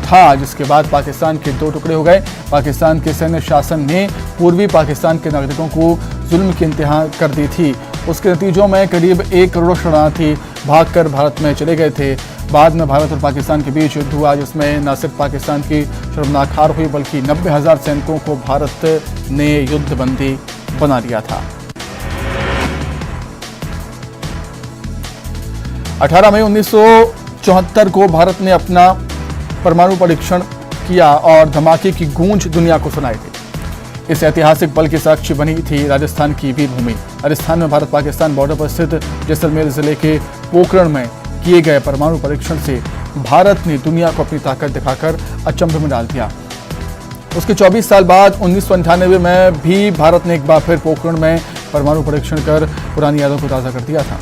था, जिसके बाद पाकिस्तान के 2 टुकड़े हो गए। पाकिस्तान के सैन्य शासन ने पूर्वी पाकिस्तान के नागरिकों को जुल्म की इंतहा कर दी थी। उसके नतीजों में करीब 1 करोड़ शरणार्थी भागकर भारत में चले गए थे। बाद में भारत और पाकिस्तान के बीच युद्ध हुआ, जिसमें न सिर्फ पाकिस्तान की शर्मनाक हार हुई बल्कि 90,000 सैनिकों को भारत ने युद्धबंदी बना लिया था। 18 मई 1974 को भारत ने अपना परमाणु परीक्षण किया और धमाके की गूंज दुनिया को सुनाई थी। इस ऐतिहासिक पल की साक्षी बनी थी राजस्थान की वीर भूमि। राजस्थान में भारत पाकिस्तान बॉर्डर पर स्थित जैसलमेर जिले के पोखरण में किए गए परमाणु परीक्षण से भारत ने दुनिया को अपनी ताकत दिखाकर अचंभे में डाल दिया। उसके 24 साल बाद 1998 में भी भारत ने एक बार फिर पोखरण में परमाणु परीक्षण कर पुरानी यादों को ताज़ा कर दिया था।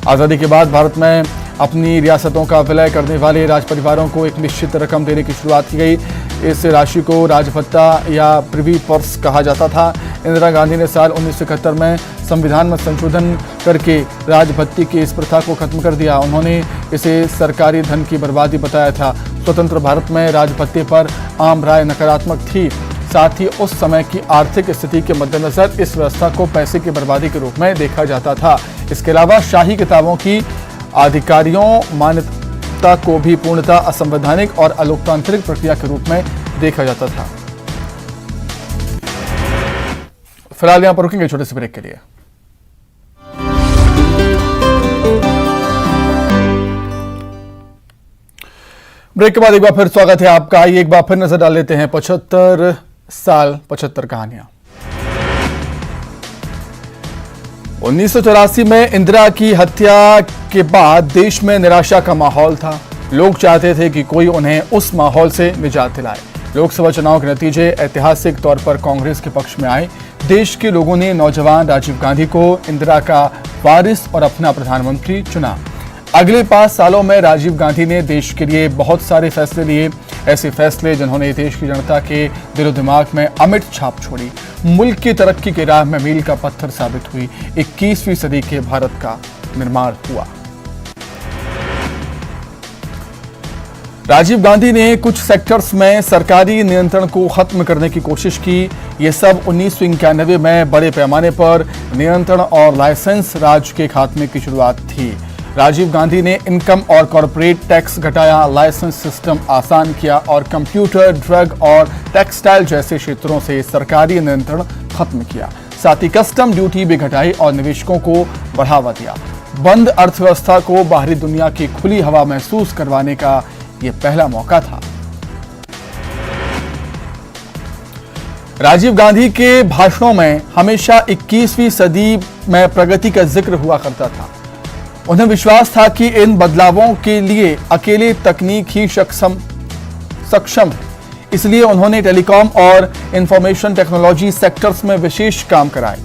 आज़ादी के बाद भारत में अपनी रियासतों का विलय करने वाले राज परिवारों को एक निश्चित रकम देने की शुरुआत की गई। इस राशि को राजभत्ता या प्रिवी पर्स कहा जाता था। इंदिरा गांधी ने साल 1971 में संविधान में संशोधन करके राजभत्ते की इस प्रथा को खत्म कर दिया। उन्होंने इसे सरकारी धन की बर्बादी बताया था। स्वतंत्र भारत में राजभत्ते पर आम राय नकारात्मक थी। साथ ही उस समय की आर्थिक स्थिति के मद्देनजर इस व्यवस्था को पैसे की बर्बादी के रूप में देखा जाता था। इसके अलावा शाही किताबों की आधिकारियों मान्यता को भी पूर्णतः असंवैधानिक और अलोकतांत्रिक प्रक्रिया के रूप में देखा जाता था। फिलहाल यहां पर रुकेंगे छोटे से ब्रेक के लिए। ब्रेक के बाद एक बार फिर स्वागत है आपका। आइए एक बार फिर नजर डाल लेते हैं 75 साल 75 कहानियां। 1984 में इंदिरा की हत्या के बाद देश में निराशा का माहौल था। लोग चाहते थे कि कोई उन्हें उस माहौल से निजात दिलाए। लोकसभा चुनाव के नतीजे ऐतिहासिक तौर पर कांग्रेस के पक्ष में आए। देश के लोगों ने नौजवान राजीव गांधी को इंदिरा का वारिस और अपना प्रधानमंत्री चुना। अगले 5 सालों में राजीव गांधी ने देश के लिए बहुत सारे फैसले लिए, ऐसे फैसले जिन्होंने देश की जनता के दिलो दिमाग में अमिट छाप छोड़ी। मुल्क की तरक्की की राह में मील का पत्थर साबित हुई। 21वीं सदी के भारत का निर्माण हुआ। राजीव गांधी ने कुछ सेक्टर्स में सरकारी नियंत्रण को खत्म करने की कोशिश की। ये सब 1991 में बड़े पैमाने पर नियंत्रण और लाइसेंस राज के खात्मे की शुरुआत थी। राजीव गांधी ने इनकम और कॉर्पोरेट टैक्स घटाया, लाइसेंस सिस्टम आसान किया और कंप्यूटर, ड्रग और टेक्सटाइल जैसे क्षेत्रों से सरकारी नियंत्रण खत्म किया। साथ ही कस्टम ड्यूटी भी घटाई और निवेशकों को बढ़ावा दिया। बंद अर्थव्यवस्था को बाहरी दुनिया की खुली हवा महसूस करवाने का यह पहला मौका था। राजीव गांधी के भाषणों में हमेशा 21वीं सदी में प्रगति का जिक्र हुआ करता था। उन्हें विश्वास था कि इन बदलावों के लिए अकेले तकनीक ही सक्षम है। इसलिए उन्होंने टेलीकॉम और इंफॉर्मेशन टेक्नोलॉजी सेक्टर्स में विशेष काम कराए।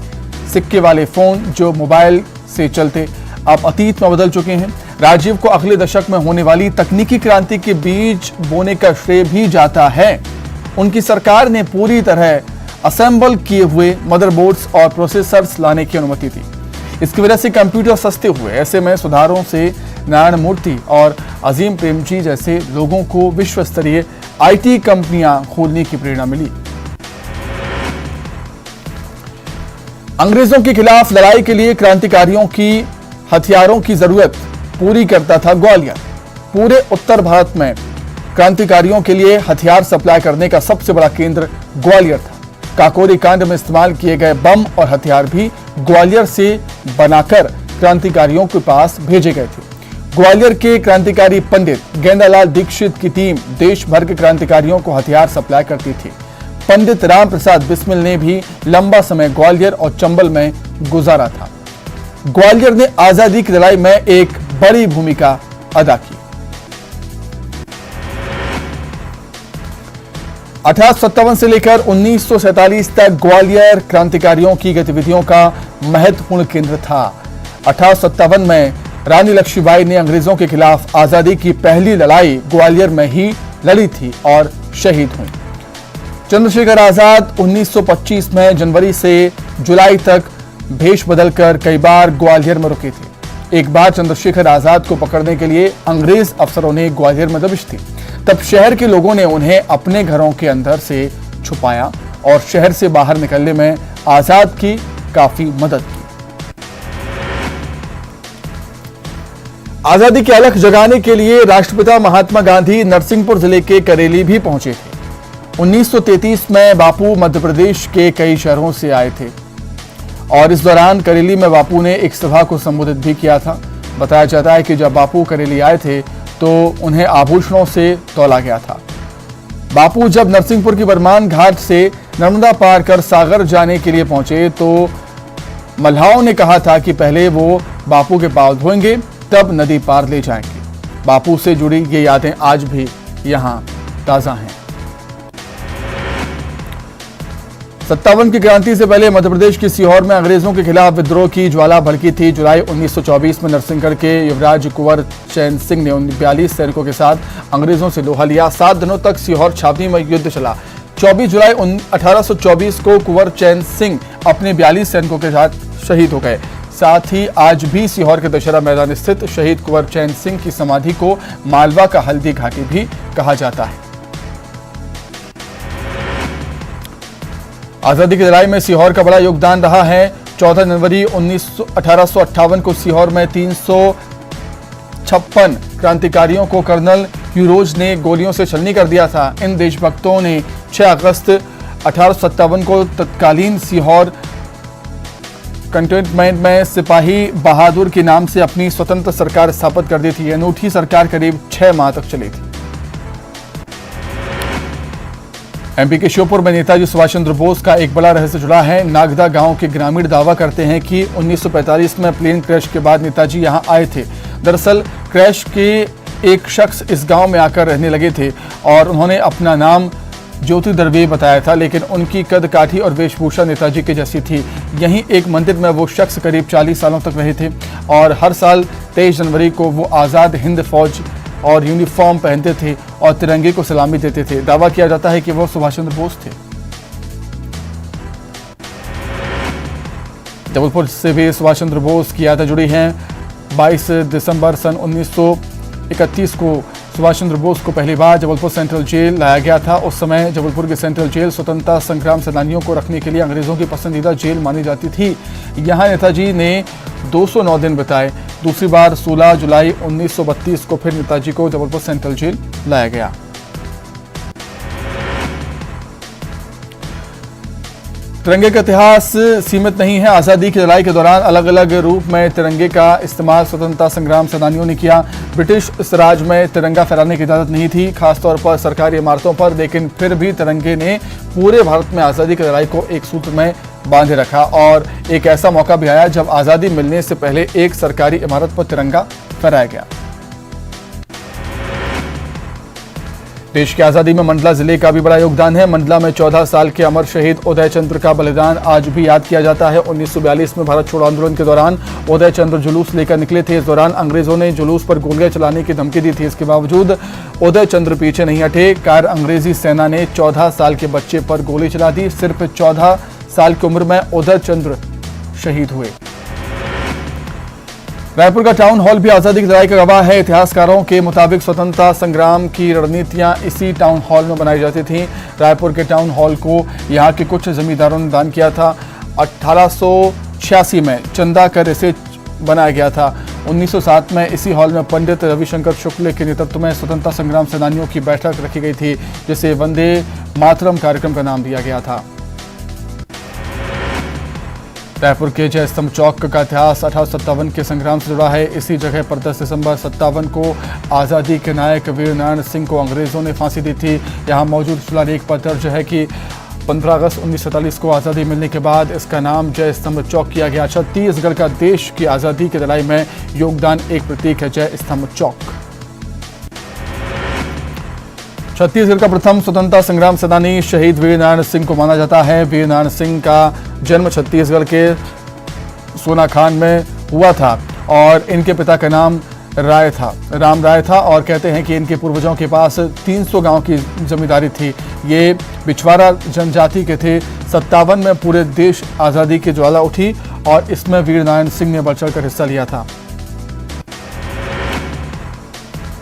सिक्के वाले फोन जो मोबाइल से चलते अब अतीत में बदल चुके हैं। राजीव को अगले दशक में होने वाली तकनीकी क्रांति के बीज बोने का श्रेय भी जाता है। उनकी सरकार ने पूरी तरह असेंबल किए हुए मदरबोर्ड्स और प्रोसेसर्स लाने की अनुमति दी। इसकी वजह से कंप्यूटर सस्ते हुए। ऐसे में सुधारों से नारायण मूर्ति और अजीम प्रेमजी जैसे लोगों को विश्व स्तरीय आईटी कंपनियां खोलने की प्रेरणा मिली। अंग्रेजों के खिलाफ लड़ाई के लिए क्रांतिकारियों की हथियारों की जरूरत पूरी करता था ग्वालियर। पूरे उत्तर भारत में क्रांतिकारियों के लिए हथियार सप्लाई करने का सबसे बड़ा केंद्र ग्वालियर था। काकोरी कांड में इस्तेमाल किए गए बम और हथियार भी ग्वालियर से बनाकर क्रांतिकारियों के पास भेजे गए थे। ग्वालियर के क्रांतिकारी पंडित गेंदालाल दीक्षित की टीम देश भर के क्रांतिकारियों को हथियार सप्लाई करती थी। पंडित राम प्रसाद बिस्मिल ने भी लंबा समय ग्वालियर और चंबल में गुजारा था। ग्वालियर ने आजादी की लड़ाई में एक बड़ी भूमिका अदा की। 1857 से लेकर 1947 तक ग्वालियर क्रांतिकारियों की गतिविधियों का महत्वपूर्ण केंद्र था। 1857 में रानी लक्ष्मीबाई ने अंग्रेजों के खिलाफ आजादी की पहली लड़ाई ग्वालियर में ही लड़ी थी और शहीद हुई। चंद्रशेखर आजाद 1925 में जनवरी से जुलाई तक भेष बदलकर कई बार ग्वालियर में रुके थे। एक बार चंद्रशेखर आजाद को पकड़ने के लिए अंग्रेज अफसरों ने ग्वालियर में दबिश दी। तब शहर के लोगों ने उन्हें अपने घरों के अंदर से छुपाया और शहर से बाहर निकलने में आजाद की काफी मदद की। आजादी की अलख जगाने के लिए राष्ट्रपिता महात्मा गांधी नरसिंहपुर जिले के करेली भी पहुंचे थे। 1933 में बापू मध्य प्रदेश के कई शहरों से आए थे और इस दौरान करेली में बापू ने एक सभा को संबोधित भी किया था। बताया जाता है कि जब बापू करेली आए थे तो उन्हें आभूषणों से तौला गया था। बापू जब नरसिंहपुर की बरमान घाट से नर्मदा पार कर सागर जाने के लिए पहुंचे तो मल्लाहों ने कहा था कि पहले वो बापू के पांव धोएंगे तब नदी पार ले जाएंगे। बापू से जुड़ी ये यादें आज भी यहां ताजा हैं। 57 की क्रांति से पहले मध्य प्रदेश के सीहोर में अंग्रेजों के खिलाफ विद्रोह की ज्वाला भड़की थी। जुलाई 1924 में नरसिंहगढ़ के युवराज कुंवर चैन सिंह ने 42 सैनिकों के साथ अंग्रेजों से लोहा लिया। 7 दिनों तक सीहोर छावनी में युद्ध चला। 24 जुलाई 1824 को कुंवर चैन सिंह अपने 42 सैनिकों के साथ शहीद हो गए। साथ ही आज भी सीहोर के दशहरा मैदान स्थित शहीद कुंवर चैन सिंह की समाधि को मालवा का हल्दी घाटी भी कहा जाता है। आजादी की लड़ाई में सीहोर का बड़ा योगदान रहा है। 14 जनवरी 1858 को सीहोर में 356 क्रांतिकारियों को कर्नल ह्यूरोज ने गोलियों से छलनी कर दिया था। इन देशभक्तों ने 6 अगस्त 1857 को तत्कालीन सीहोर कंटेनमेंट में सिपाही बहादुर के नाम से अपनी स्वतंत्र सरकार स्थापित कर दी थी। यह अनूठी सरकार करीब 6 माह तक चली थी। एमपी के श्योपुर में नेताजी सुभाष चंद्र बोस का एक बड़ा रहस्य जुड़ा है। नागदा गांव के ग्रामीण दावा करते हैं कि 1945 में प्लेन क्रैश के बाद नेताजी यहां आए थे। दरअसल क्रैश के एक शख्स इस गांव में आकर रहने लगे थे और उन्होंने अपना नाम ज्योति दरवे बताया था, लेकिन उनकी कद काठी और वेशभूषा नेताजी की जैसी थी। यहीं एक मंदिर में वो शख्स करीब 40 सालों तक रहे थे और हर साल 23 जनवरी को वो आज़ाद हिंद फौज और यूनिफॉर्म पहनते थे और तिरंगे को सलामी देते थे। दावा किया जाता है कि वो सुभाष चंद्र बोस थे। जबलपुर से भी सुभाष चंद्र बोस की यादें जुड़ी हैं। 22 दिसंबर सन 1931 को सुभाष चंद्र बोस को पहली बार जबलपुर सेंट्रल जेल लाया गया था। उस समय जबलपुर की सेंट्रल जेल स्वतंत्रता संग्राम सेनानियों को रखने के लिए अंग्रेजों की पसंदीदा जेल मानी जाती थी। यहाँ नेताजी ने 209 दिन बिताए। दूसरी बार 16 जुलाई 1932 को फिर नेताजी को जबलपुर सेंट्रल जेल लाया गया। तिरंगे का इतिहास सीमित नहीं है। आज़ादी की लड़ाई के दौरान अलग अलग रूप में तिरंगे का इस्तेमाल स्वतंत्रता संग्राम सेनानियों ने किया। ब्रिटिश राज में तिरंगा फहराने की इजाज़त नहीं थी, खासतौर पर सरकारी इमारतों पर, लेकिन फिर भी तिरंगे ने पूरे भारत में आज़ादी की लड़ाई को एक सूत्र में बांधे रखा। और एक ऐसा मौका भी आया जब आज़ादी मिलने से पहले एक सरकारी इमारत पर तिरंगा फहराया गया। देश की आज़ादी में मंडला जिले का भी बड़ा योगदान है। मंडला में 14 साल के अमर शहीद उदय चंद्र का बलिदान आज भी याद किया जाता है। 1942 में भारत छोड़ो आंदोलन के दौरान उदय चंद्र जुलूस लेकर निकले थे। इस दौरान अंग्रेजों ने जुलूस पर गोलियां चलाने की धमकी दी थी। इसके बावजूद उदय चंद्र पीछे नहीं हटे। कार अंग्रेजी सेना ने 14 साल के बच्चे पर गोली चला दी। सिर्फ 14 साल की उम्र में उदय चंद्र शहीद हुए। रायपुर का टाउन हॉल भी आज़ादी की लड़ाई का गवाह है। इतिहासकारों के मुताबिक स्वतंत्रता संग्राम की रणनीतियां इसी टाउन हॉल में बनाई जाती थीं। रायपुर के टाउन हॉल को यहां के कुछ जमींदारों ने दान किया था। 1886 में चंदा कर इसे बनाया गया था। 1907 में इसी हॉल में पंडित रविशंकर शुक्ल के नेतृत्व में स्वतंत्रता संग्राम सेनानियों की बैठक रखी गई थी, जिसे वंदे मातरम कार्यक्रम का नाम दिया गया था। रायपुर के जय स्तंभ चौक का इतिहास 1857 के संग्राम से जुड़ा है। इसी जगह पर 10 दिसंबर 57 को आज़ादी के नायक वीर नारायण सिंह को अंग्रेजों ने फांसी दी थी। यहाँ मौजूद शिलालेख पर दर्ज है कि 15 अगस्त 1947 को आज़ादी मिलने के बाद इसका नाम जय स्तंभ चौक किया गया। छत्तीसगढ़ का देश की आज़ादी की लड़ाई में योगदान एक प्रतीक है जय स्तंभ चौक। छत्तीसगढ़ का प्रथम स्वतंत्रता संग्राम सेनानी शहीद वीर नारायण सिंह को माना जाता है। वीर नारायण सिंह का जन्म छत्तीसगढ़ के सोनाखान में हुआ था और इनके पिता का नाम राम राय था और कहते हैं कि इनके पूर्वजों के पास 300 गांव की जमींदारी थी। ये बिछवाड़ा जनजाति के थे। 57 में पूरे देश आज़ादी की ज्वाला उठी और इसमें वीर नारायण सिंह ने बढ़ चढ़कर हिस्सा लिया था।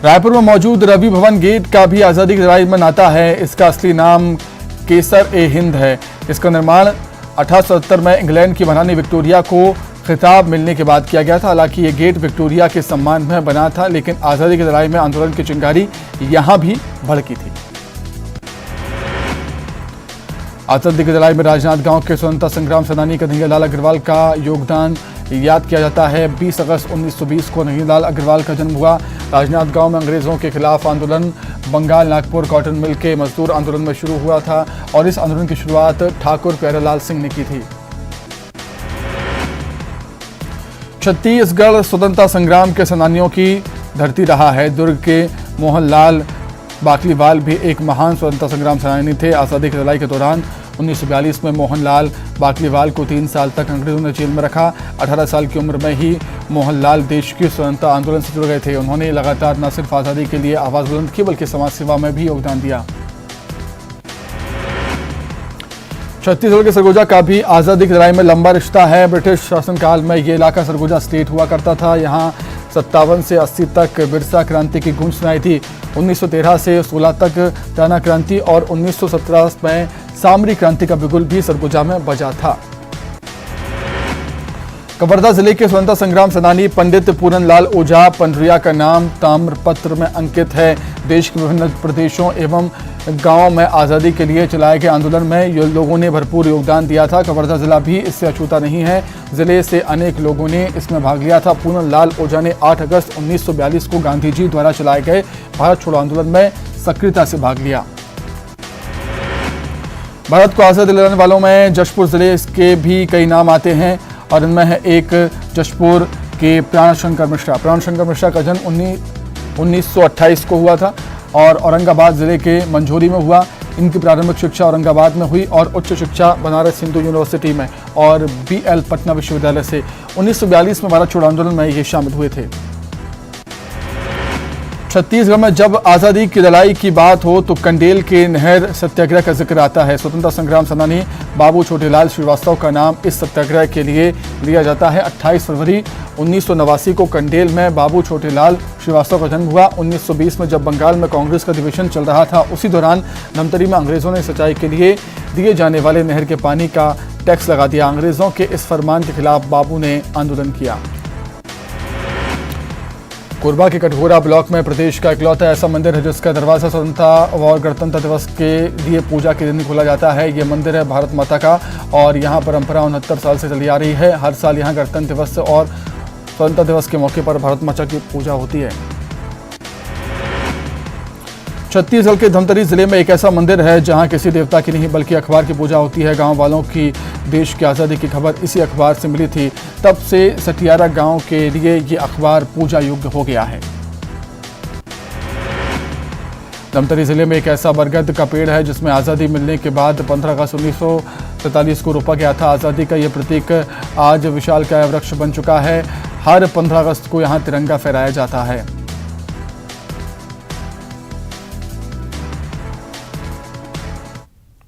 रायपुर में मौजूद रवि भवन गेट का भी आज़ादी की लड़ाई में नाता है। इसका असली नाम केसर ए हिंद है। इसका निर्माण 1870 में इंग्लैंड की महारानी विक्टोरिया को खिताब मिलने के बाद किया गया था। हालांकि ये गेट विक्टोरिया के सम्मान में बना था, लेकिन आज़ादी की लड़ाई में आंदोलन की चिंगारी यहां भी भड़की थी। आज़ादी की लड़ाई में राजनांदगांव के स्वतंत्रता संग्राम सेनानी कन्हैयालाल अग्रवाल का योगदान याद किया जाता है। 20 अगस्त 1920 को कन्हैयालाल अग्रवाल का जन्म हुआ। राजनांदगांव में अंग्रेजों के खिलाफ आंदोलन बंगाल नागपुर कॉटन मिल के मजदूर आंदोलन में शुरू हुआ था और इस आंदोलन की शुरुआत ठाकुर प्यारेलाल सिंह ने की थी। छत्तीसगढ़ स्वतंत्रता संग्राम के सेनानियों की धरती रहा है। दुर्ग के मोहनलाल बाकलीवाल भी एक महान स्वतंत्रता संग्राम सेनानी थे। आज़ादी की लड़ाई के दौरान 1942 में मोहनलाल बाकलीवाल को 3 साल तक अंग्रेजों ने जेल में रखा। 18 साल की उम्र में ही मोहनलाल देश की स्वतंत्रता आंदोलन से जुड़ गए थे। उन्होंने लगातार न सिर्फ आज़ादी के लिए आवाज़ बुलंद की बल्कि समाज सेवा में भी योगदान दिया। छत्तीसगढ़ के सरगुजा का भी आज़ादी की लड़ाई में लंबा रिश्ता है। ब्रिटिश शासनकाल में ये इलाका सरगुजा स्टेट हुआ करता था। यहाँ 57 से 80 तक बिरसा क्रांति की गूंज सुनाई थी। 1913 से 16 तक टाना क्रांति और 1917 में सामरी क्रांति का बिगुल भी सरगुजा में बजा था। कवर्धा जिले के स्वतंत्रता संग्राम सेनानी पंडित पूरनलाल ओझा पंडरिया का नाम ताम्रपत्र में अंकित है। देश के विभिन्न प्रदेशों एवं गांवों में आज़ादी के लिए चलाए गए आंदोलन में लोगों ने भरपूर योगदान दिया था। कवर्धा जिला भी इससे अछूता नहीं है। जिले से अनेक लोगों ने इसमें भाग लिया था। पूरनलाल ओझा ने 8 अगस्त 1942 को गांधी जी द्वारा चलाए गए भारत छोड़ो आंदोलन में सक्रियता से भाग लिया। भारत को आज़ादी दिलाने वालों में जशपुर जिले के भी कई नाम आते हैं और इनमें है एक जशपुर के प्राणशंकर मिश्रा। प्राणशंकर मिश्रा का जन्म 1928 को हुआ था और औरंगाबाद जिले के मंझोरी में हुआ। इनकी प्रारंभिक शिक्षा औरंगाबाद में हुई और उच्च शिक्षा बनारस हिंदू यूनिवर्सिटी में और BL पटना विश्वविद्यालय से। 1942 में भारत छोड़ो आंदोलन में ये शामिल हुए थे। छत्तीसगढ़ में जब आज़ादी की लड़ाई की बात हो तो कंडेल के नहर सत्याग्रह का जिक्र आता है। स्वतंत्रता संग्राम सेनानी बाबू छोटेलाल श्रीवास्तव का नाम इस सत्याग्रह के लिए लिया जाता है। 28 फरवरी 1989 को कंडेल में बाबू छोटेलाल श्रीवास्तव का जन्म हुआ। 1920 में जब बंगाल में कांग्रेस का अधिवेशन चल रहा था, उसी दौरान धमतरी में अंग्रेजों ने सिंचाई के लिए दिए जाने वाले नहर के पानी का टैक्स लगा दिया। अंग्रेजों के इस फरमान के खिलाफ बाबू ने आंदोलन किया। कोरबा के कटघोरा ब्लॉक में प्रदेश का इकलौता ऐसा मंदिर है जिसका दरवाजा स्वतंत्रता और गणतंत्र दिवस के लिए पूजा के दिन खोला जाता है। ये मंदिर है भारत माता का और यहाँ परंपरा 69 साल से चली आ रही है। हर साल यहाँ गणतंत्र दिवस और स्वतंत्रता दिवस के मौके पर भारत माता की पूजा होती है। छत्तीसगढ़ के धमतरी जिले में एक ऐसा मंदिर है जहां किसी देवता की नहीं बल्कि अखबार की पूजा होती है। गांव वालों की देश की आज़ादी की खबर इसी अखबार से मिली थी। तब से सटियारा गांव के लिए ये अखबार पूजा योग्य हो गया है। धमतरी जिले में एक ऐसा बरगद का पेड़ है जिसमें आज़ादी मिलने के बाद 15 अगस्त 1947 को रोपा गया था। आज़ादी का ये प्रतीक आज विशालकाय वृक्ष बन चुका है। हर 15 अगस्त को यहाँ तिरंगा फहराया जाता है।